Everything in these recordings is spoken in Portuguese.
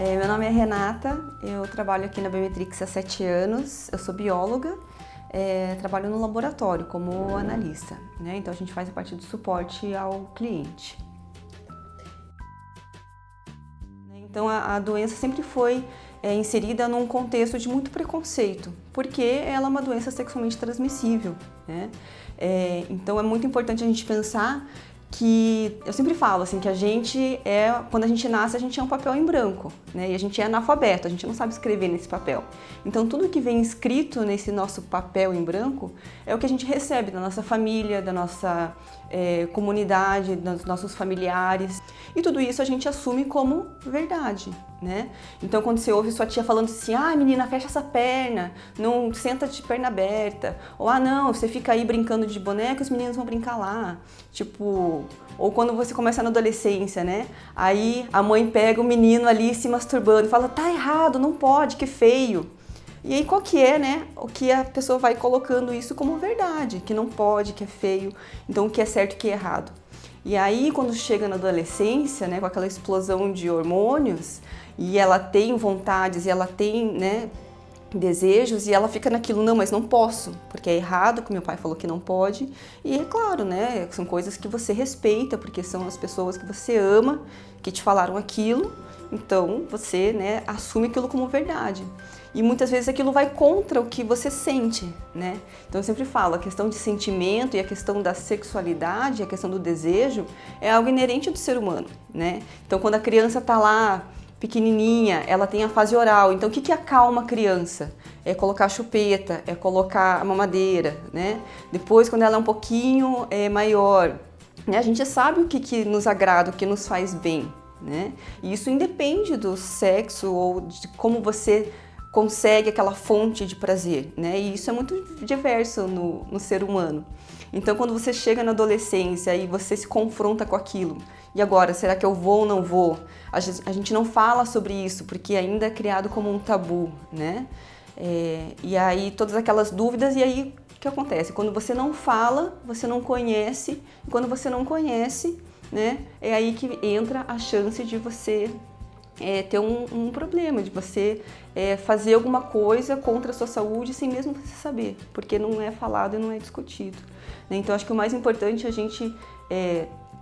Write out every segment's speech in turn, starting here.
Meu nome é Renata, eu trabalho aqui na Biometrix há 7 anos, eu sou bióloga, trabalho no laboratório como analista, né? Então a gente faz a parte do suporte ao cliente. Então a doença sempre foi inserida num contexto de muito preconceito, porque ela é uma doença sexualmente transmissível, né? Então é muito importante a gente pensar que, eu sempre falo assim, que quando a gente nasce, a gente é um papel em branco, né? E a gente é analfabeto, a gente não sabe escrever nesse papel. Então tudo que vem escrito nesse nosso papel em branco é o que a gente recebe da nossa família, da nossa comunidade, dos nossos familiares. E tudo isso a gente assume como verdade, né? Então quando você ouve sua tia falando assim, menina, fecha essa perna, não senta de perna aberta, ou não, você fica aí brincando de boneca, os meninos vão brincar lá, tipo, ou quando você começa na adolescência, né? Aí a mãe pega o menino ali se masturbando e fala, tá errado, não pode, que feio. E aí qual que é, né? O que a pessoa vai colocando isso como verdade, que não pode, que é feio, então o que é certo e o que é errado. E aí quando chega na adolescência, né, com aquela explosão de hormônios, e ela tem vontades, e ela tem, né, desejos, e ela fica naquilo, não, mas não posso, porque é errado, que meu pai falou que não pode, e é claro, né, são coisas que você respeita, porque são as pessoas que você ama, que te falaram aquilo, então você, né, assume aquilo como verdade. E muitas vezes aquilo vai contra o que você sente, né? Então eu sempre falo, a questão de sentimento e a questão da sexualidade, a questão do desejo, é algo inerente do ser humano, né? Então quando a criança tá lá, pequenininha, ela tem a fase oral, então o que acalma a criança? É colocar a chupeta, é colocar a mamadeira, né? Depois, quando ela é um pouquinho maior, né, a gente sabe o que nos agrada, o que nos faz bem, né? E isso independe do sexo ou de como você consegue aquela fonte de prazer, né? E isso é muito diverso no ser humano. Então, quando você chega na adolescência e você se confronta com aquilo, e agora, será que eu vou ou não vou? A gente não fala sobre isso, porque ainda é criado como um tabu, né? E aí, todas aquelas dúvidas, e aí, o que acontece? Quando você não fala, você não conhece, e quando você não conhece, né? É aí que entra a chance de você ter um problema, de você fazer alguma coisa contra a sua saúde sem mesmo você saber, porque não é falado e não é discutido, né? Então acho que o mais importante é a gente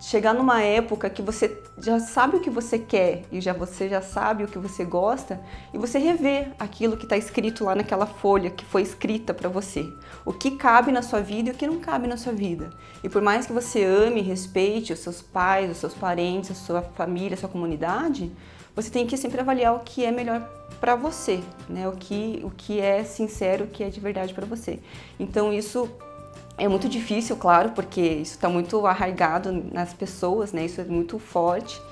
chegar numa época que você já sabe o que você quer e você já sabe o que você gosta e você rever aquilo que está escrito lá naquela folha que foi escrita para você, o que cabe na sua vida e o que não cabe na sua vida. E por mais que você ame e respeite os seus pais, os seus parentes, a sua família, a sua comunidade, você tem que sempre avaliar o que é melhor para você, né? O que é sincero, o que é de verdade para você. Então isso é muito difícil, claro, porque isso está muito arraigado nas pessoas, né? Isso é muito forte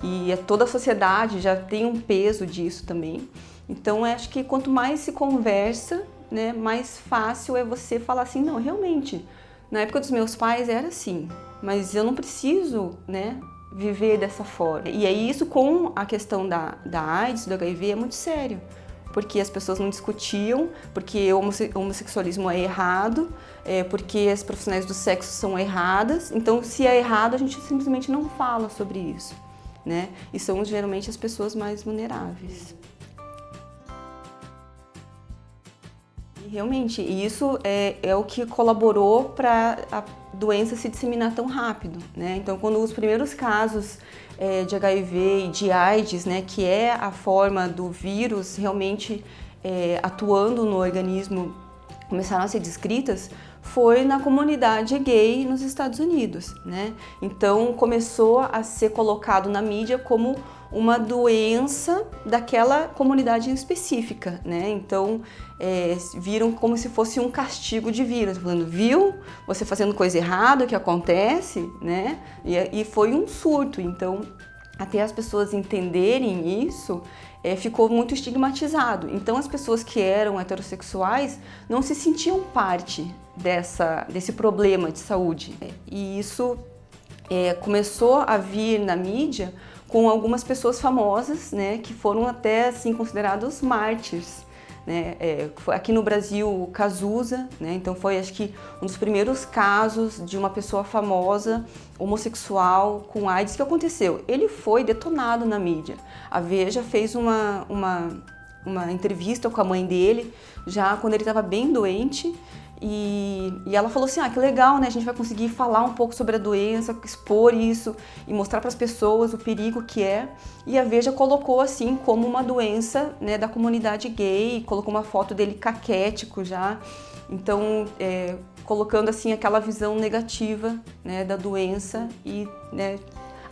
e toda a sociedade já tem um peso disso também. Então acho que quanto mais se conversa, né, mais fácil é você falar assim, não, realmente, na época dos meus pais era assim, mas eu não preciso, né, viver dessa forma. E aí isso com a questão da AIDS, do HIV, é muito sério, porque as pessoas não discutiam, porque o homossexualismo é errado, porque as profissionais do sexo são erradas, então se é errado a gente simplesmente não fala sobre isso, né? E são geralmente as pessoas mais vulneráveis. E realmente, isso é o que colaborou para a doença se disseminar tão rápido, né? Então, quando os primeiros casos de HIV e de AIDS, né, que é a forma do vírus realmente atuando no organismo, começaram a ser descritas, foi na comunidade gay nos Estados Unidos, né? Então, começou a ser colocado na mídia como uma doença daquela comunidade específica, né? Então, viram como se fosse um castigo divino, falando, viu? Você fazendo coisa errada, o que acontece, né? E foi um surto. Então, até as pessoas entenderem isso, ficou muito estigmatizado. Então, as pessoas que eram heterossexuais não se sentiam parte desse problema de saúde. E isso começou a vir na mídia com algumas pessoas famosas, né, que foram até assim considerados mártires, né? Foi aqui no Brasil o Cazuza, né? Então foi, acho que, um dos primeiros casos de uma pessoa famosa, homossexual, com AIDS que aconteceu. Ele foi detonado na mídia. A Veja fez uma entrevista com a mãe dele, já quando ele estava bem doente, e ela falou assim, que legal, né? A gente vai conseguir falar um pouco sobre a doença, expor isso e mostrar para as pessoas o perigo que é. E a Veja colocou assim como uma doença, né, da comunidade gay, colocou uma foto dele caquético já, então colocando assim aquela visão negativa, né, da doença e, né,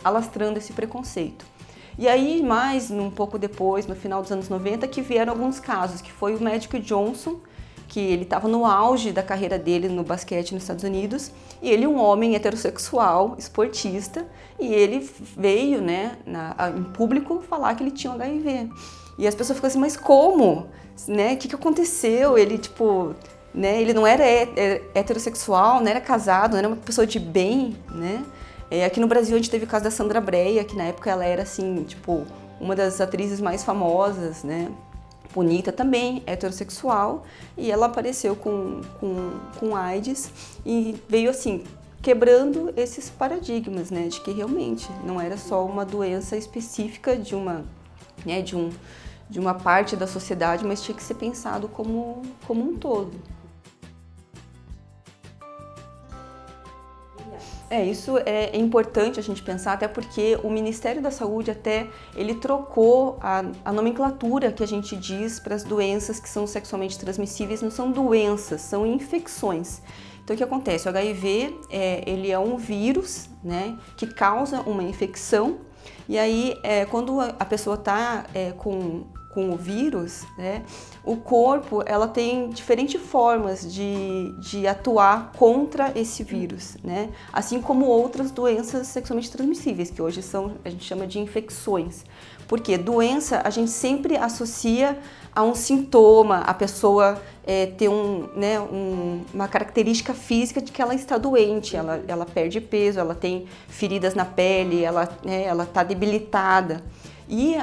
alastrando esse preconceito. E aí, um pouco depois, no final dos anos 90, que vieram alguns casos, que foi o Magic Johnson, que ele estava no auge da carreira dele no basquete nos Estados Unidos, e ele, um homem heterossexual, esportista, e ele veio, né, em público falar que ele tinha HIV. E as pessoas ficam assim, mas como? Né? O que aconteceu? Ele, né, ele não era heterossexual, não era casado, não era uma pessoa de bem, né? Aqui no Brasil a gente teve o caso da Sandra Breia, que na época ela era assim, uma das atrizes mais famosas, né? Bonita também, heterossexual, e ela apareceu com AIDS e veio assim, quebrando esses paradigmas, né? De que realmente não era só uma doença específica de uma parte da sociedade, mas tinha que ser pensado como um todo. Isso é importante a gente pensar, até porque o Ministério da Saúde ele trocou a nomenclatura que a gente diz para as doenças que são sexualmente transmissíveis, não são doenças, são infecções. Então o que acontece? O HIV ele é um vírus, né, que causa uma infecção, e aí quando a pessoa está com o vírus, né, o corpo ela tem diferentes formas de atuar contra esse vírus, né, assim como outras doenças sexualmente transmissíveis, que hoje a gente chama de infecções. Porque doença a gente sempre associa a um sintoma, a pessoa ter uma característica física de que ela está doente, ela perde peso, ela tem feridas na pele, ela está debilitada. E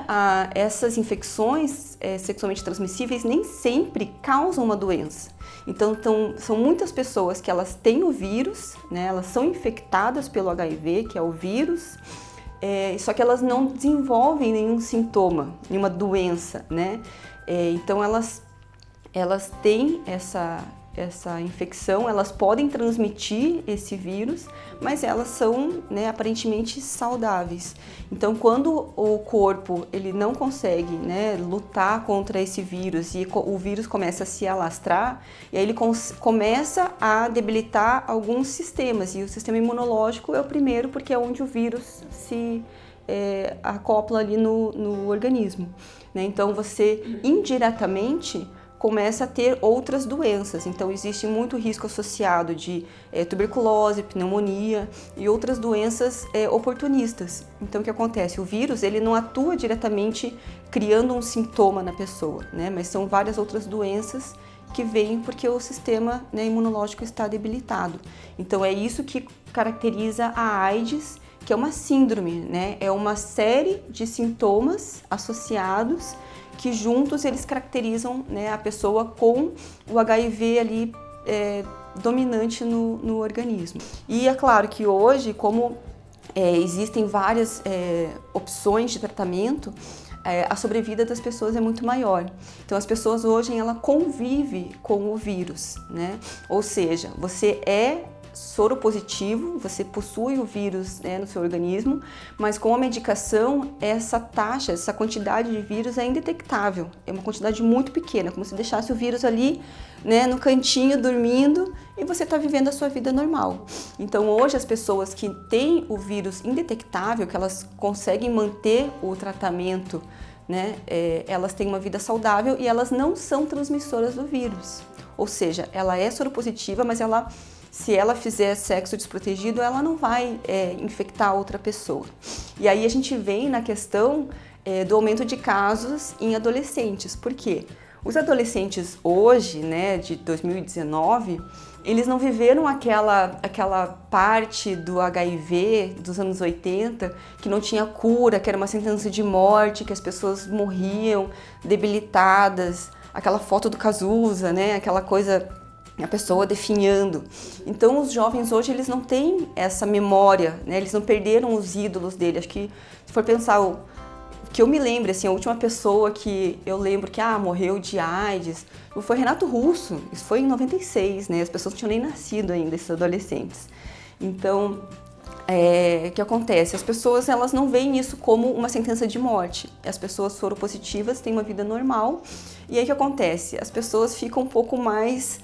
essas infecções sexualmente transmissíveis nem sempre causam uma doença. Então são muitas pessoas que elas têm o vírus, né, elas são infectadas pelo HIV, que é o vírus, só que elas não desenvolvem nenhum sintoma, nenhuma doença, né? Então elas têm essa infecção, elas podem transmitir esse vírus, mas elas são, né, aparentemente saudáveis. Então, quando o corpo ele não consegue, né, lutar contra esse vírus e o vírus começa a se alastrar, e aí ele começa a debilitar alguns sistemas, e o sistema imunológico é o primeiro, porque é onde o vírus se acopla ali no organismo, né? Então, você indiretamente começa a ter outras doenças. Então existe muito risco associado de tuberculose, pneumonia e outras doenças oportunistas. Então o que acontece? O vírus ele não atua diretamente criando um sintoma na pessoa, né? Mas são várias outras doenças que vêm porque o sistema, né, imunológico está debilitado. Então é isso que caracteriza a AIDS, que é uma síndrome, né? É uma série de sintomas associados que juntos eles caracterizam, né, a pessoa com o HIV ali dominante no organismo. E é claro que hoje, como existem várias opções de tratamento, a sobrevida das pessoas é muito maior. Então as pessoas hoje ela convive com o vírus, né? Ou seja, você é soropositivo, você possui o vírus, né, no seu organismo, mas com a medicação essa quantidade de vírus é indetectável, é uma quantidade muito pequena, como se deixasse o vírus ali, né, no cantinho dormindo e você está vivendo a sua vida normal. Então hoje as pessoas que têm o vírus indetectável, que elas conseguem manter o tratamento, né, elas têm uma vida saudável e elas não são transmissoras do vírus, ou seja, ela é soropositiva, mas se ela fizer sexo desprotegido, ela não vai infectar outra pessoa. E aí a gente vem na questão do aumento de casos em adolescentes. Por quê? Os adolescentes hoje, né, de 2019, eles não viveram aquela parte do HIV dos anos 80, que não tinha cura, que era uma sentença de morte, que as pessoas morriam debilitadas. aquela foto do Cazuza, né? Aquela coisa, a pessoa definhando. Então os jovens hoje eles não têm essa memória, né? Eles não perderam os ídolos dele. Acho que se for pensar que eu me lembro, assim, a última pessoa que eu lembro que morreu de AIDS foi Renato Russo. Isso foi em 96, né? As pessoas não tinham nem nascido ainda, esses adolescentes. Então, o que acontece? As pessoas elas não veem isso como uma sentença de morte. As pessoas soropositivas têm uma vida normal. E aí o que acontece? As pessoas ficam um pouco mais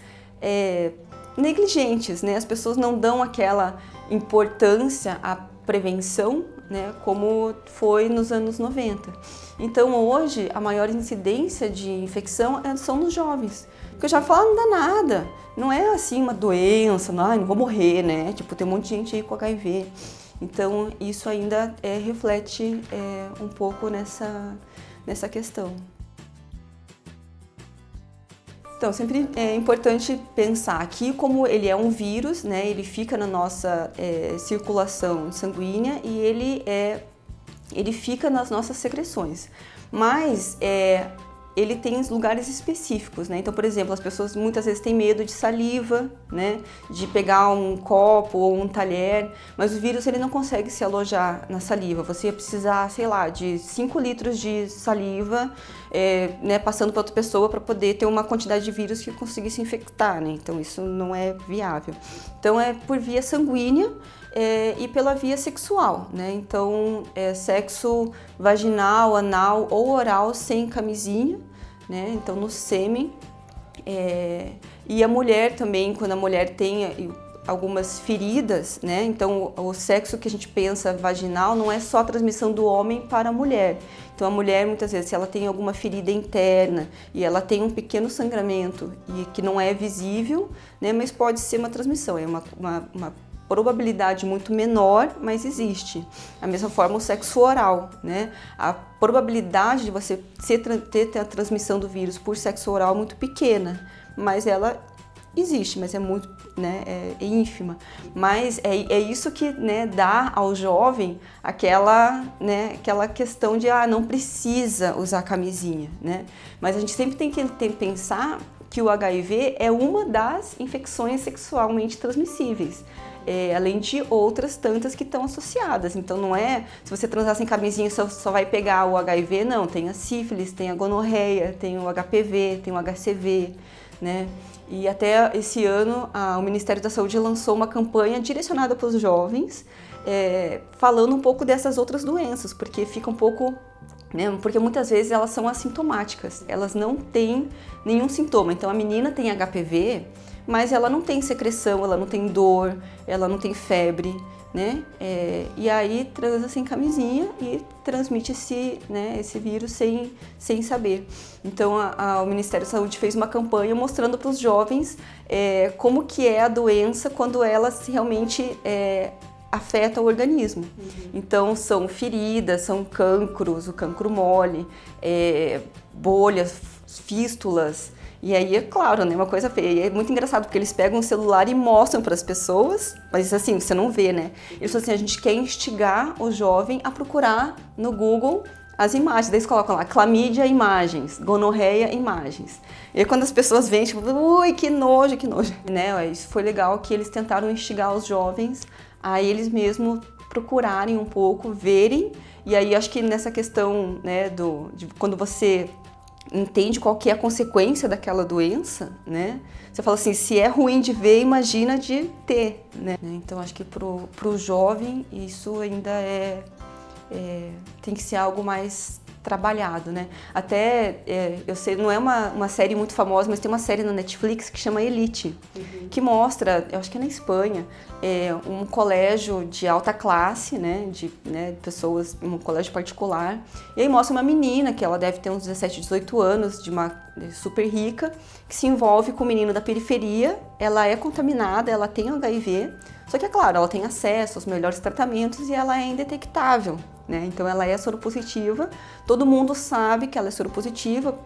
negligentes, né? As pessoas não dão aquela importância à prevenção, né, como foi nos anos 90. Então hoje a maior incidência de infecção são nos jovens. Porque eu já falo, não dá nada, não é assim uma doença, não vou morrer, né? Tipo, tem um monte de gente aí com HIV. Então isso ainda reflete um pouco nessa questão. Então, sempre é importante pensar que como ele é um vírus, né, ele fica na nossa circulação sanguínea e ele fica nas nossas secreções. Mas ele tem lugares específicos, né? Então, por exemplo, as pessoas muitas vezes têm medo de saliva, né? De pegar um copo ou um talher, mas o vírus ele não consegue se alojar na saliva. Você ia precisar, sei lá, de 5 litros de saliva, né, passando para outra pessoa para poder ter uma quantidade de vírus que conseguisse infectar, né? Então, isso não é viável. Então, é por via sanguínea e pela via sexual, né? Então, sexo vaginal, anal ou oral sem camisinha, né? Então, no sêmen. E a mulher também, quando a mulher tem algumas feridas, né? Então, o sexo que a gente pensa vaginal não é só a transmissão do homem para a mulher. Então, a mulher, muitas vezes, se ela tem alguma ferida interna e ela tem um pequeno sangramento e que não é visível, né? Mas pode ser uma transmissão, é uma probabilidade muito menor, mas existe. Da mesma forma o sexo oral, né? A probabilidade de você ter a transmissão do vírus por sexo oral é muito pequena, mas ela existe, mas é muito, né, ínfima. Mas é isso que, né, dá ao jovem aquela questão de não precisa usar camisinha, né? Mas a gente sempre tem que pensar que o HIV é uma das infecções sexualmente transmissíveis. Além de outras tantas que estão associadas. Então não é, se você transar sem camisinha só vai pegar o HIV, não. Tem a sífilis, tem a gonorreia, tem o HPV, tem o HCV, né? E até esse ano o Ministério da Saúde lançou uma campanha direcionada para os jovens, falando um pouco dessas outras doenças, porque fica um pouco... Porque muitas vezes elas são assintomáticas, elas não têm nenhum sintoma. Então a menina tem HPV, mas ela não tem secreção, ela não tem dor, ela não tem febre, né? E aí transa sem camisinha e transmite esse vírus sem saber. Então o Ministério da Saúde fez uma campanha mostrando para os jovens como que é a doença quando ela realmente afeta o organismo. Uhum. Então são feridas, são cancros, o cancro mole, bolhas, fístulas. E aí, é claro, né, uma coisa feia. E é muito engraçado, porque eles pegam o celular e mostram para as pessoas, mas assim, você não vê, né? Eles falam assim, a gente quer instigar o jovem a procurar no Google as imagens. Daí eles colocam lá, clamídia, imagens, gonorreia, imagens. E aí, quando as pessoas veem, tipo, ui, que nojo, né? Isso foi legal que eles tentaram instigar os jovens a eles mesmos procurarem um pouco, verem. E aí, acho que nessa questão, né, de quando você entende qual que é a consequência daquela doença, né? Você fala assim, se é ruim de ver, imagina de ter, né? Então, acho que pro jovem isso ainda tem que ser algo mais trabalhado, né? Até, eu sei, não é uma série muito famosa, mas tem uma série na Netflix que chama Elite, uhum. Que mostra, eu acho que é na Espanha, um colégio de alta classe, né, de pessoas, um colégio particular, e aí mostra uma menina que ela deve ter uns 17, 18 anos, de uma super rica, que se envolve com um menino da periferia, ela é contaminada, ela tem HIV, só que é claro, ela tem acesso aos melhores tratamentos e ela é indetectável, né? Então ela é soropositiva, todo mundo sabe que ela é soropositiva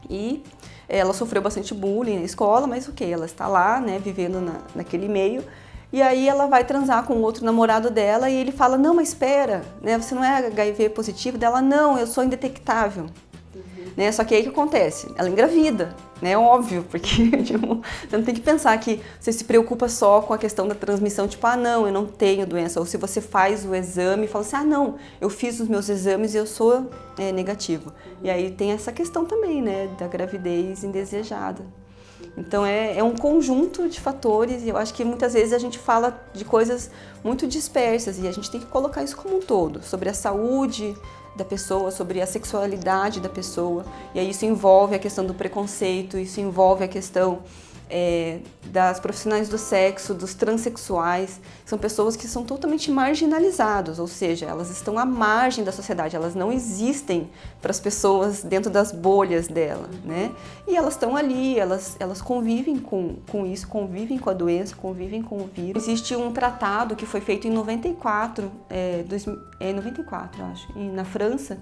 e ela sofreu bastante bullying na escola, mas ok, ela está lá, né, vivendo naquele meio. E aí ela vai transar com outro namorado dela e ele fala, não, mas espera, né, você não é HIV positivo? Dela, não, eu sou indetectável. Uhum. né? Só que aí o que acontece? Ela engravida, né? Óbvio, porque tipo, você não tem que pensar que você se preocupa só com a questão da transmissão, tipo, ah, não, eu não tenho doença. Ou se você faz o exame e fala assim, ah, não, eu fiz os meus exames e eu sou negativo. E aí tem essa questão também, né, da gravidez indesejada. Então é um conjunto de fatores e eu acho que muitas vezes a gente fala de coisas muito dispersas e a gente tem que colocar isso como um todo, sobre a saúde da pessoa, sobre a sexualidade da pessoa. E aí isso envolve a questão do preconceito, isso envolve a questão das profissionais do sexo, dos transexuais. São pessoas que são totalmente marginalizadas, ou seja, elas estão à margem da sociedade, elas não existem para as pessoas dentro das bolhas dela, né? E elas estão ali, elas convivem com isso, convivem com a doença, convivem com o vírus. Existe um tratado que foi feito em 94, 94, acho, na França,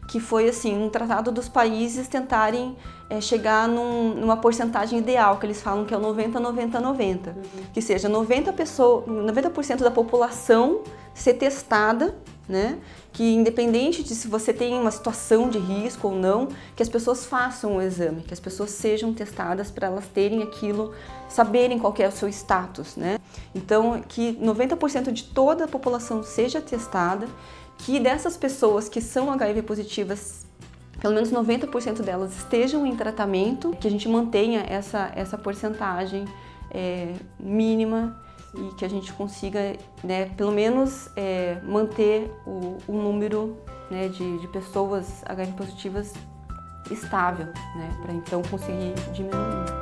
que foi assim, um tratado dos países tentarem chegar numa porcentagem ideal, que eles falam que é o 90-90-90, que seja 90% da população ser testada, né? Que independente de se você tem uma situação de risco ou não, que as pessoas façam o exame, que as pessoas sejam testadas para elas terem aquilo, saberem qual que é o seu status, né? Então, que 90% de toda a população seja testada, que dessas pessoas que são HIV positivas, pelo menos 90% delas estejam em tratamento, que a gente mantenha essa porcentagem mínima e que a gente consiga, né, pelo menos manter o número, né, de pessoas HIV positivas estável, né, para então conseguir diminuir.